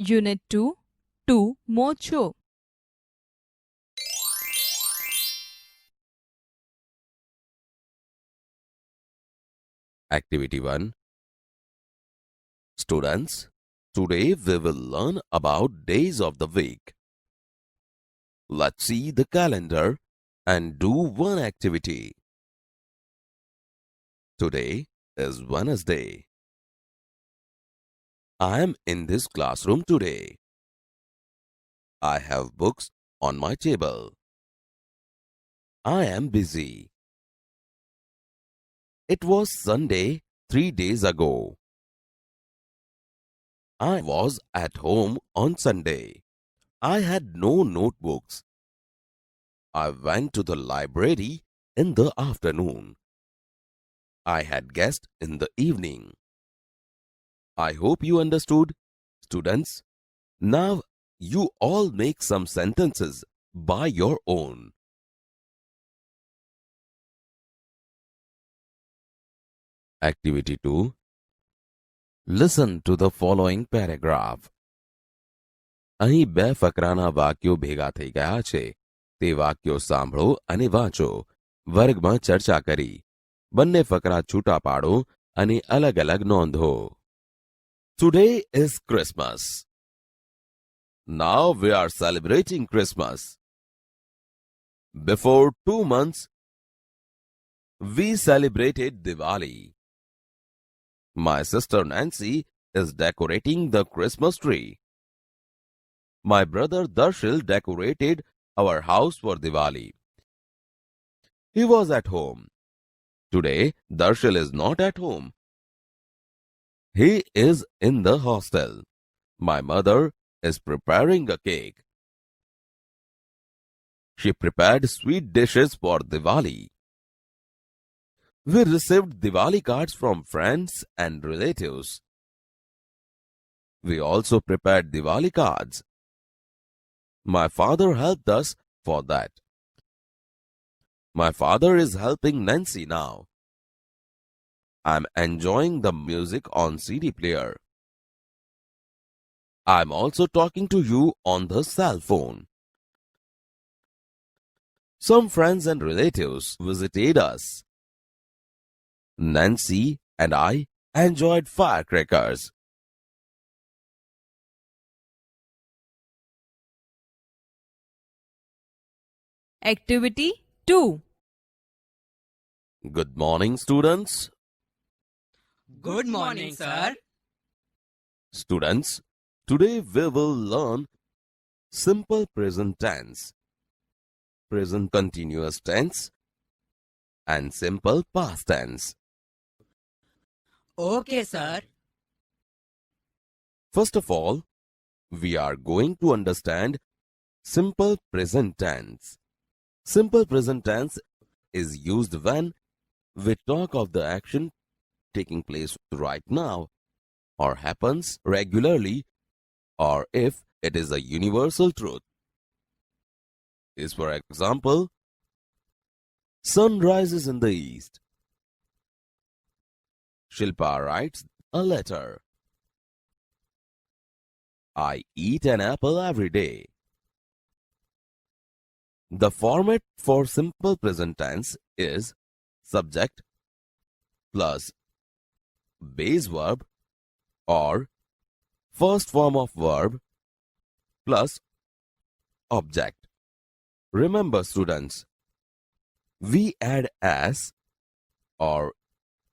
Unit 2, 2 Mocho. Activity 1. Students, today we will learn about days of the week. Let's see the calendar and do one activity. Today is Wednesday. I am in this classroom today. I have books on my table. I am busy. It was Sunday 3 days ago. I was at home on Sunday. I had no notebooks. I went to the library in the afternoon. I had guests in the evening. I hope you understood, students. Now you all make some sentences by your own. Activity 2. Listen to the following paragraph. અહીં બે ફકરાના વાક્યો ભેગા થઈ ગયા છે. તે વાક્યો સાંભળો અને વાંચો. વર્ગમાં ચર્ચા કરી. બંને ફકરા છૂટા પાડો અને અલગ-અલગ નોંધો. Today is Christmas. Now we are celebrating Christmas. Before 2 months, we celebrated Diwali. My sister Nancy is decorating the Christmas tree. My brother Darshil decorated our house for Diwali. He was at home. Today, Darshil is not at home. He is in the hostel. My mother is preparing a cake. She prepared sweet dishes for Diwali. We received Diwali cards from friends and relatives. We also prepared Diwali cards. My father helped us for that. My father is helping Nancy now. I'm enjoying the music on CD player. I'm also talking to you on the cell phone. Some friends and relatives visited us. Nancy and I enjoyed firecrackers. Activity 2. Good morning, students. Good morning, sir. Students, today we will learn simple present tense, present continuous tense, and simple past tense. Okay, sir. First of all, we are going to understand simple present tense. Simple present tense is used when we talk of the action taking place right now, or happens regularly, or if it is a universal truth. Is for example, sun rises in the east. Shilpa writes a letter. I eat an apple every day. The format for simple present tense is subject plus base verb or first form of verb plus object. Remember, students, we add s or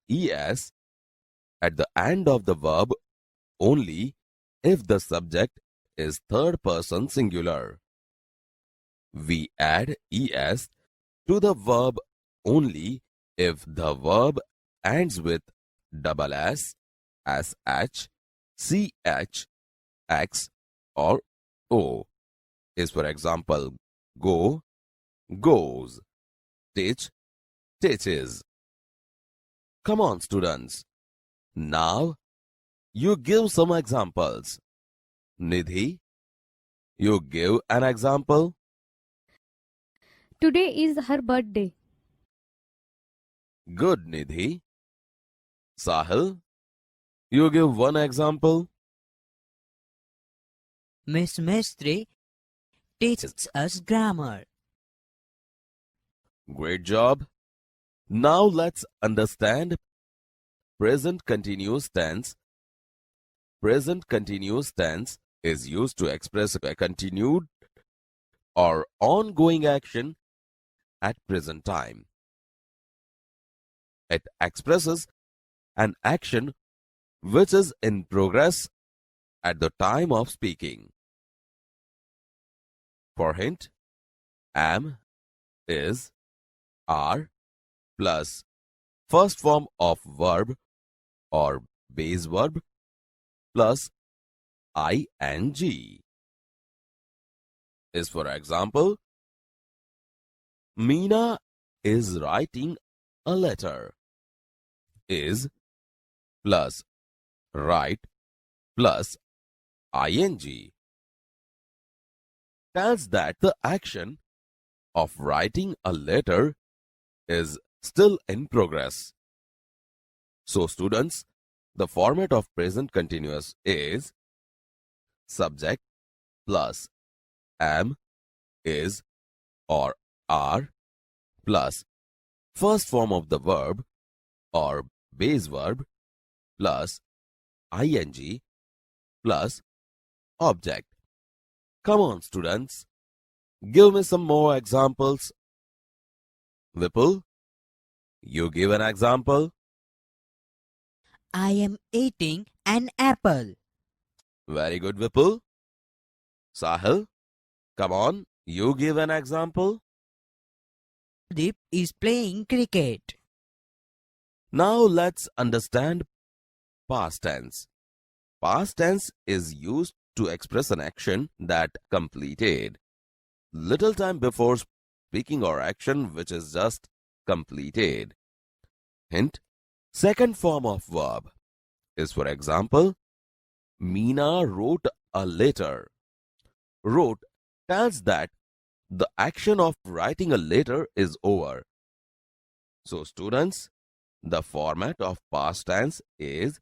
es at the end of the verb only if the subject is third person singular. We add es to the verb only if the verb ends with double s, sh, ch, x, or o. Is for example, go, goes, teach, teaches. Come on, students. Now, you give some examples. Nidhi, you give an example. Today is her birthday. Good, Nidhi. Sahil, you give one example. Miss Mistry teaches us grammar. Great job. Now let's understand present continuous tense. Present continuous tense is used to express a continued or ongoing action at present time. It expresses an action which is in progress at the time of speaking. For hint, am, is, are plus first form of verb or base verb plus ing is, for example, Meena is writing a letter. Is plus write plus ing tells that the action of writing a letter is still in progress. So students, the format of present continuous is subject plus am, is or are plus first form of the verb or base verb plus ing plus object. Come on students, give me some more examples. Vipul, you give an example. I am eating an apple. Very good, Vipul. Sahil, come on, you give an example. Deep is playing cricket. Now let's understand past tense. Past tense is used to express an action that completed little time before speaking or action which is just completed. Hint, second form of verb is, for example, Meena wrote a letter. Wrote tells that the action of writing a letter is over. So students, the format of past tense is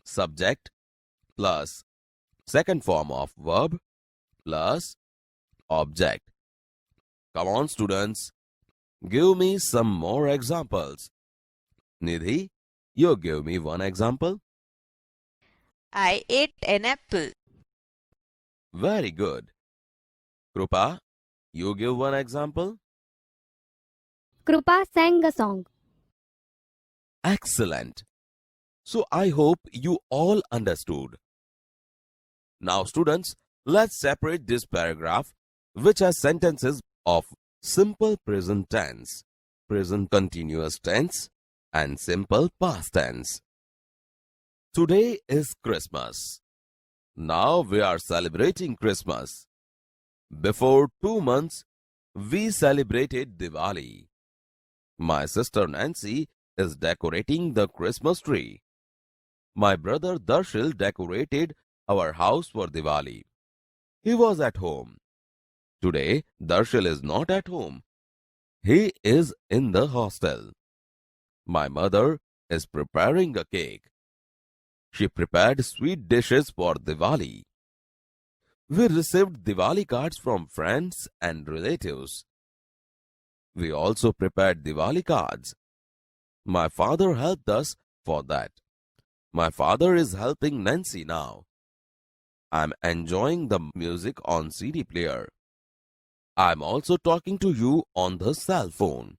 subject plus second form of verb plus object. Come on students, give me some more examples. Nidhi, you give me one example. I ate an apple. Very good. Krupa, you give one example. Krupa sang a song. Excellent. So I hope you all understood. Now students, let's separate this paragraph which has sentences of simple present tense, present continuous tense and simple past tense. Today is Christmas. Now we are celebrating Christmas. Before 2 months, we celebrated Diwali. My sister Nancy is decorating the Christmas tree. My brother Darshil decorated our house for Diwali. He was at home. Today, Darshil is not at home. He is in the hostel. My mother is preparing a cake. She prepared sweet dishes for Diwali. We received Diwali cards from friends and relatives. We also prepared Diwali cards. My father helped us for that. My father is helping Nancy now. I'm enjoying the music on CD player. I'm also talking to you on the cell phone.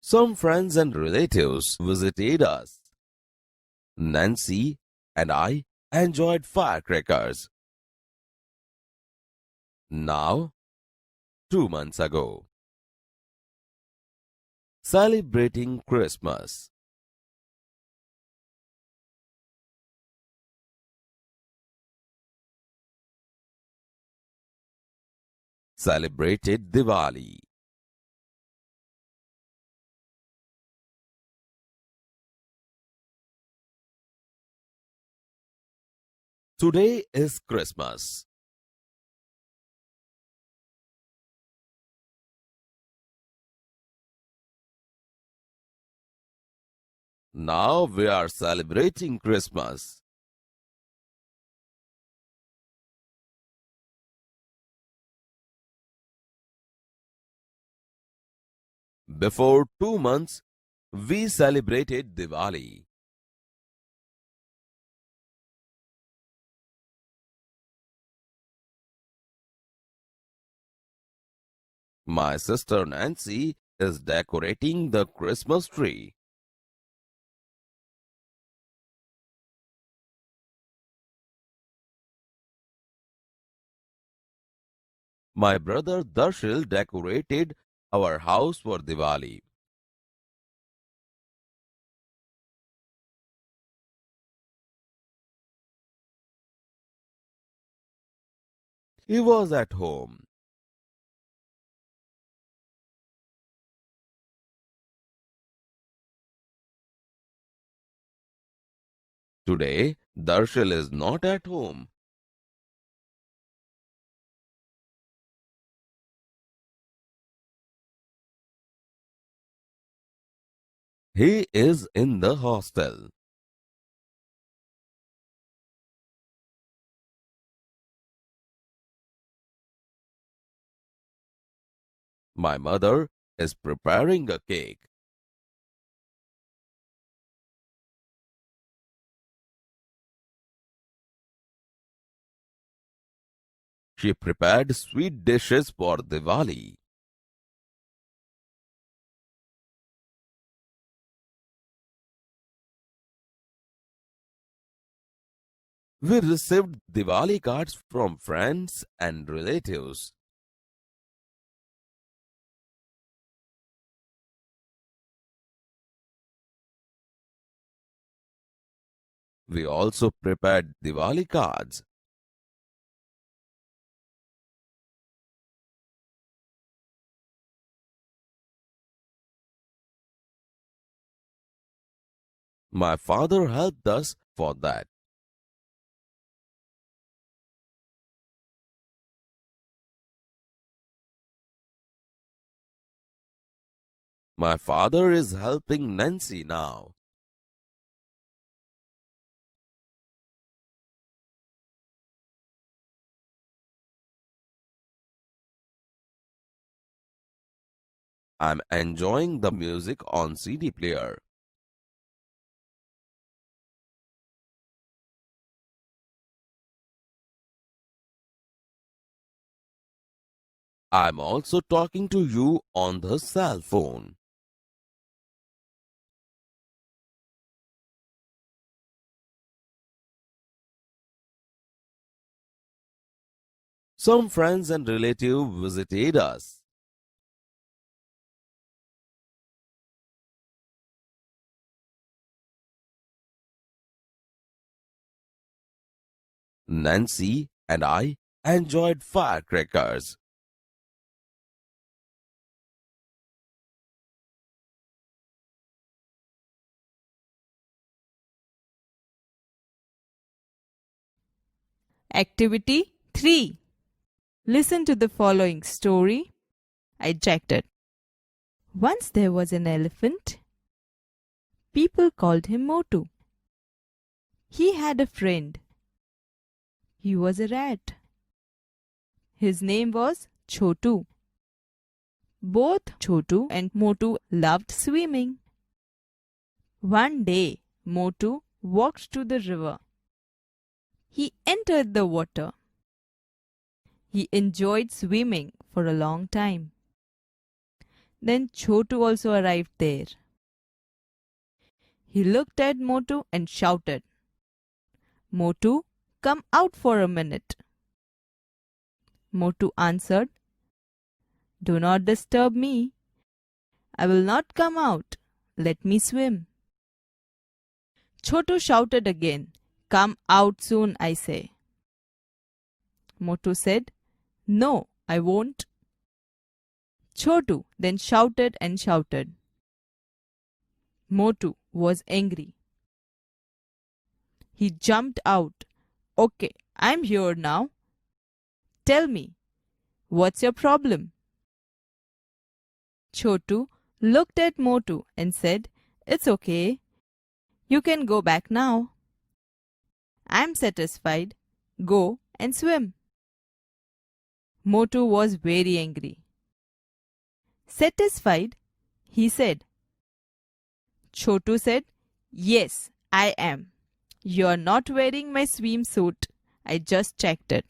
Some friends and relatives visited us. Nancy and I enjoyed firecrackers. Now, 2 months ago. Celebrating Christmas. Celebrated Diwali. Today is Christmas. Now we are celebrating Christmas. Before 2 months, we celebrated Diwali. My sister Nancy is decorating the Christmas tree. My brother Darshil decorated our house for Diwali. He was at home. Today, Darshil is not at home. He is in the hostel. My mother is preparing a cake. She prepared sweet dishes for Diwali. We received Diwali cards from friends and relatives. We also prepared Diwali cards. My father helped us for that. My father is helping Nancy now. I'm enjoying the music on CD player. I'm also talking to you on the cell phone. Some friends and relatives visited us. Nancy and I enjoyed firecrackers. Activity 3. Listen to the following story. I checked it. Once there was an elephant. People called him Motu. He had a friend. He was a rat. His name was Chotu. Both Chotu and Motu loved swimming. One day, Motu walked to the river. He entered the water. He enjoyed swimming for a long time. Then Chotu also arrived there. He looked at Motu and shouted, "Motu, come out for a minute." Motu answered, "Do not disturb me. I will not come out. Let me swim." Chotu shouted again, "Come out soon, I say." Motu said, "No, I won't." Chotu then shouted and shouted. Motu was angry. He jumped out. "Okay, I'm here now. Tell me, what's your problem?" Chotu looked at Motu and said, "It's okay. You can go back now. I'm satisfied. Go and swim." Motu was very angry. Satisfied, he said. Chotu said, "Yes, I am. You're not wearing my swimsuit. I just checked it."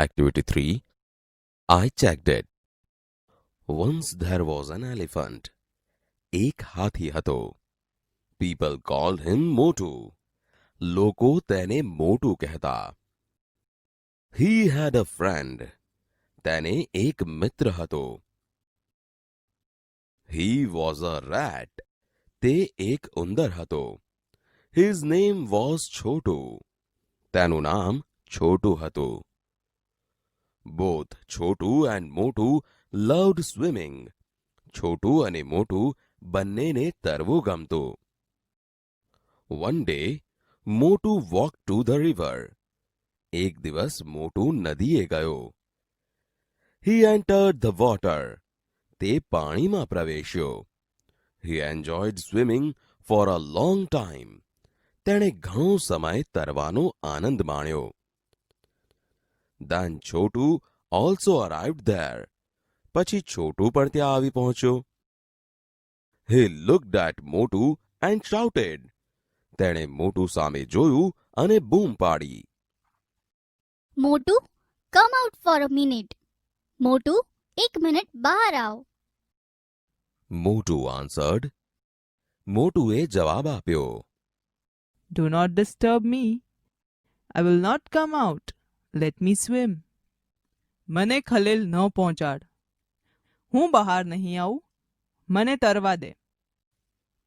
Activity 3. I checked it. Once there was an elephant. એક હાથી હતો. People called him Motu. લોકો તેને મોટું કહેતા. He had a friend. તેને એક મિત્ર હતો. He was a rat. તે એક ઉંદર હતો. His name was Chotu. તેનું નામ છોટું હતું. Both Chotu and Motu loved swimming. છોટું અને મોટું બંનેને તરવું ગમતું. One day, Motu walked to the river. એક દિવસ મોટું નદીએ ગયો. He entered the water. તે પાણીમાં પ્રવેશ્યો. He enjoyed swimming for a long time. તેણે ઘણો સમય તરવાનો આનંદ માણ્યો. Then Chotu also arrived there. પછી છોટું પણ ત્યાં આવી પહોંચ્યો. He looked at Motu and shouted. તેણે મોટું સામે જોયું અને બૂમ પાડી. મોટું, come out for a minute. મોટું, એક મિનિટ બહાર આવ. Motu answered. મોટુએ જવાબ આપ્યો. Do not disturb me. I will not come out. Let me swim. મને ખલેલ ન પહોંચાડ. હું બહાર નહીં આવું. મને તરવા દે.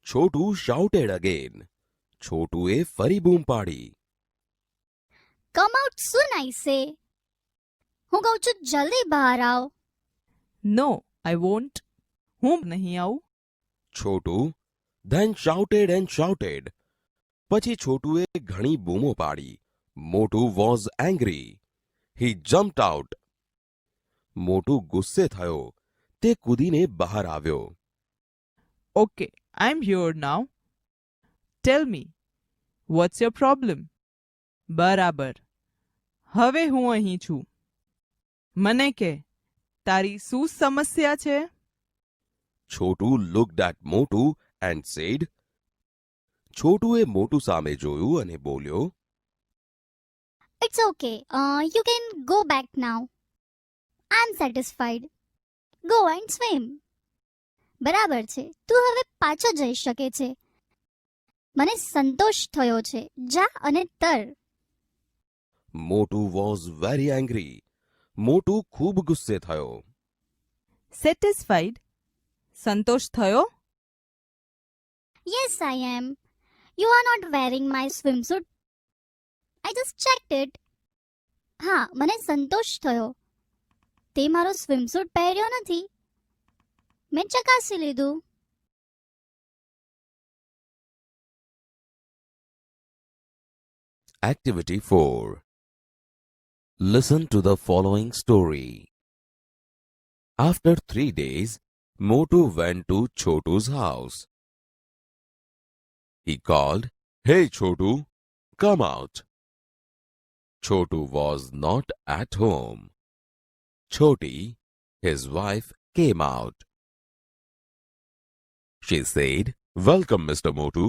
Chotu shouted again. છોટુએ ફરી બૂમ પાડી. Come out soon, I say. હું કહું છું જલ્દી બહાર આવ. No, I won't. હું નહીં આવું. Chotu then shouted and shouted. પછી છોટુએ ઘણી બૂમો પાડી. Motu was angry. He jumped out. મોટું ગુસ્સે થયો. તે કૂદીને બહાર આવ્યો. Okay, I'm here now. Tell me, what's your problem? બરાબર. હવે હું અહીં છું. મને કે, તારી શું સમસ્યા છે? Chotu looked at Motu and said. છોટુએ મોટું સામે જોયું અને બોલ્યો. It's okay. You can go back now. I'm satisfied. Go and swim. બરાબર છે. તું હવે પાછો જઈ શકે છે. મને સંતોષ થયો છે. જા અને તર. Motu was very angry. મોટું ખૂબ ગુસ્સે થયો. Satisfied? સંતોષ થયો? Yes, I am. You are not wearing my swimsuit. I just checked it. હા, મને સંતોષ થયો. તે મારો સ્વિમસૂટ પહેર્યો નથી. મેં ચકાસી લીધું. Activity 4. Listen to the following story. After 3 days, Motu went to Chotu's house. He called, "Hey Chotu, come out." Chotu was not at home. Choti, his wife, came out. She said, "Welcome, Mr. Motu."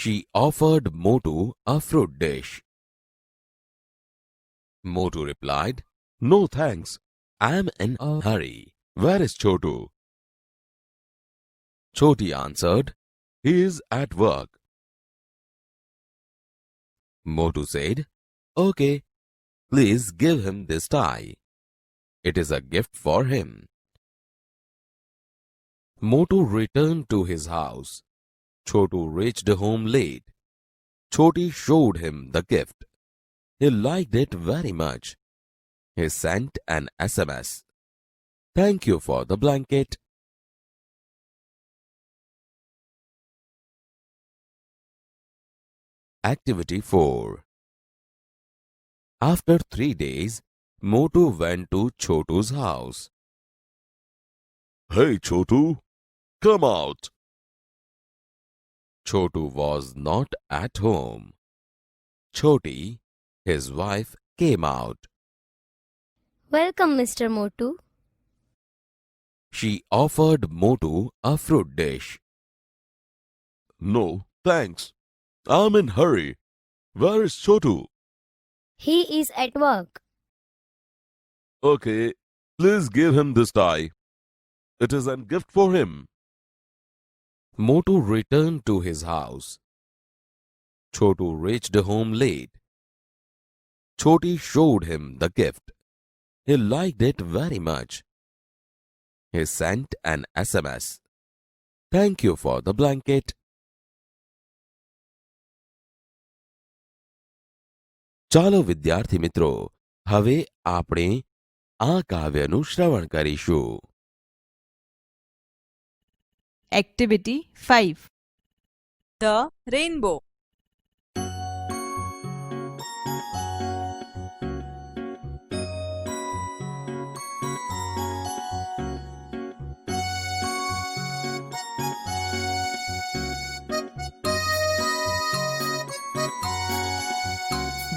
She offered Motu a fruit dish. Motu replied, "No thanks. I am in a hurry. Where is Chotu?" Choti answered, "He is at work." Motu said, "Okay, please give him this tie. It is a gift for him." Motu returned to his house. Chotu reached home late. Choti showed him the gift. He liked it very much. He sent an SMS. "Thank you for the blanket." Activity 4. After 3 days, Motu went to Chotu's house. "Hey Chotu, come out." Chotu was not at home. Choti, his wife, came out. Welcome, Mr. Motu. She offered Motu a fruit dish. No, thanks. I'm in hurry. Where is Chotu? He is at work. Okay, please give him this tie. It is a gift for him. Motu returned to his house. Chotu reached home late. Choti showed him the gift. He liked it very much. He sent an SMS. Thank you for the blanket. ચાલો વિદ્યાર્થી મિત્રો, હવે આપણે આ કાવ્યનું શ્રવણ કરીશું. Activity 5. The rainbow.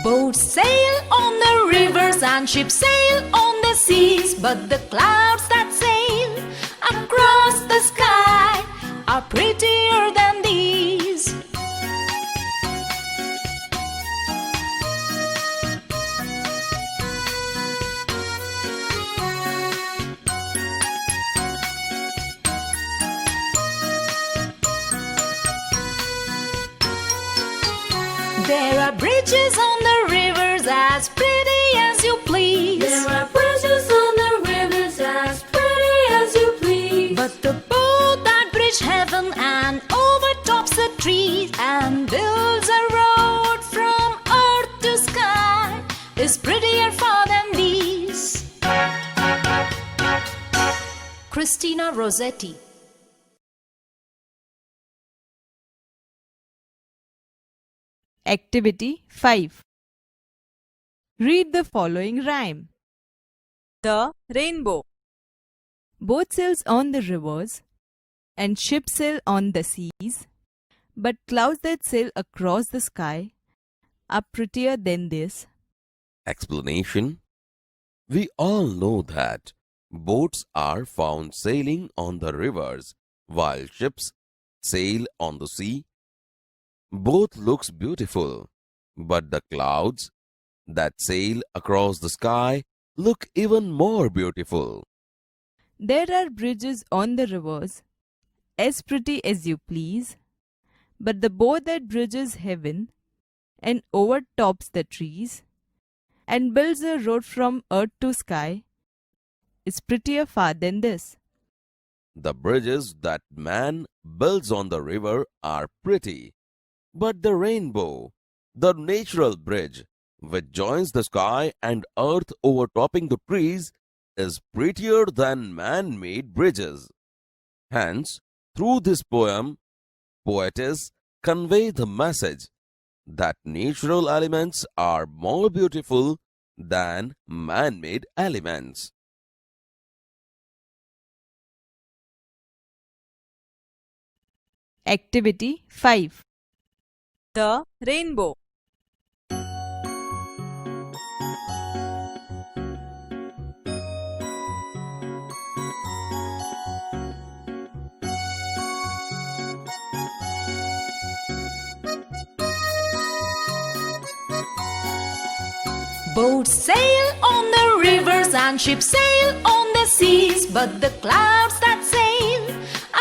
Boats sail on the rivers and ships sail on the seas, but the clouds that sail across the sky are prettier than these. There are bridges on the rivers as pretty as you please. There are bridges on the rivers as pretty as you please. But the boat that bridge heaven and overtops the trees and builds a road from earth to sky is prettier far than these. Christina Rossetti. Activity 5. Read the following rhyme. The rainbow. Boat sails on the rivers and ships sail on the seas, but clouds that sail across the sky are prettier than this. Explanation. We all know that boats are found sailing on the rivers while ships sail on the sea. Both looks beautiful, but the clouds that sail across the sky look even more beautiful. There are bridges on the rivers, as pretty as you please, but the boat that bridges heaven and overtops the trees and builds a road from earth to sky is prettier far than this. The bridges that man builds on the river are pretty, but the rainbow, the natural bridge which joins the sky and earth overtopping the trees, is prettier than man-made bridges. Hence, through this poem, poetess convey the message that natural elements are more beautiful than man-made elements. Activity 5. The rainbow. Boats sail on the rivers and ships sail on the seas, but the clouds that sail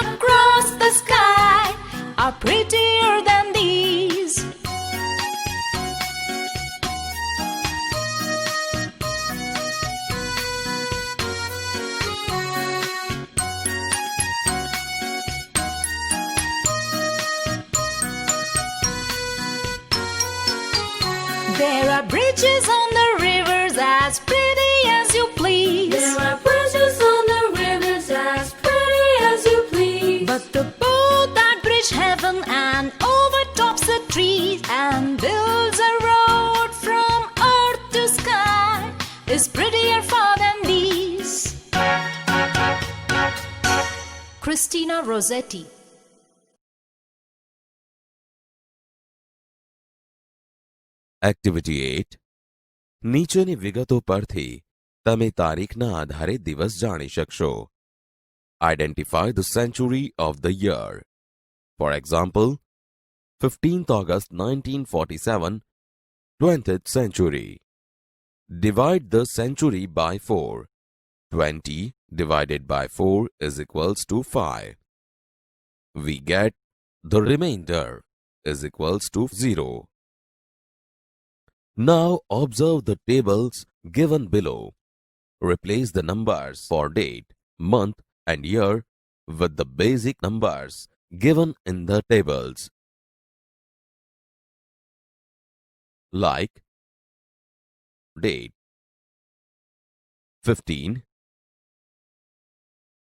across the sky are prettier than these. There are bridges on the rivers as pretty as you please. There are bridges on the rivers as pretty as you please. But the boat that bridge heaven and overtops the trees and builds a road from earth to sky is prettier far than these. Christina Rossetti. Activity 8. નીચેની વિગતો પરથી તમે તારીખના આધારે દિવસ જાણી શકશો. Identify the century of the year. For example, 15th August 1947, 20th century. Divide the century by 4. 20 divided by 4 is equals to 5. We get the remainder is equals to 0. Now observe the tables given below. Replace the numbers for date, month and year with the basic numbers given in the tables. Like date 15.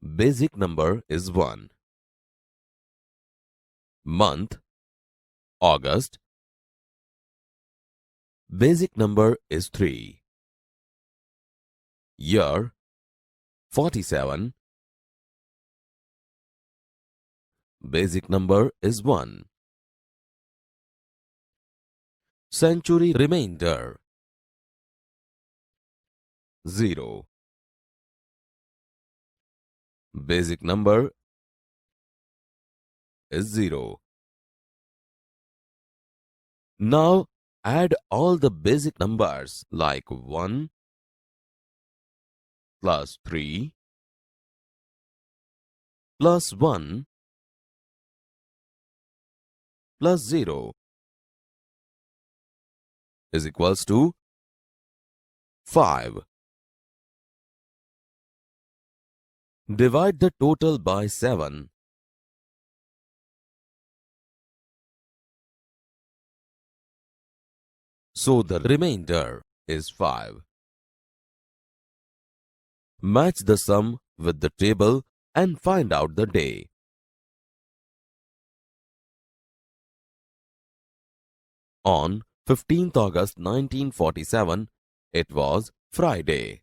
Basic number is 1. Month August. Basic number is 3. Year 47. Basic number is 1. Century remainder 0. Basic number is 0. Now add all the basic numbers like 1 plus 3 plus 1 plus 0 is equals to 5. Divide the total by 7. So the remainder is 5. Match the sum with the table and find out the day. On 15th August 1947, it was Friday.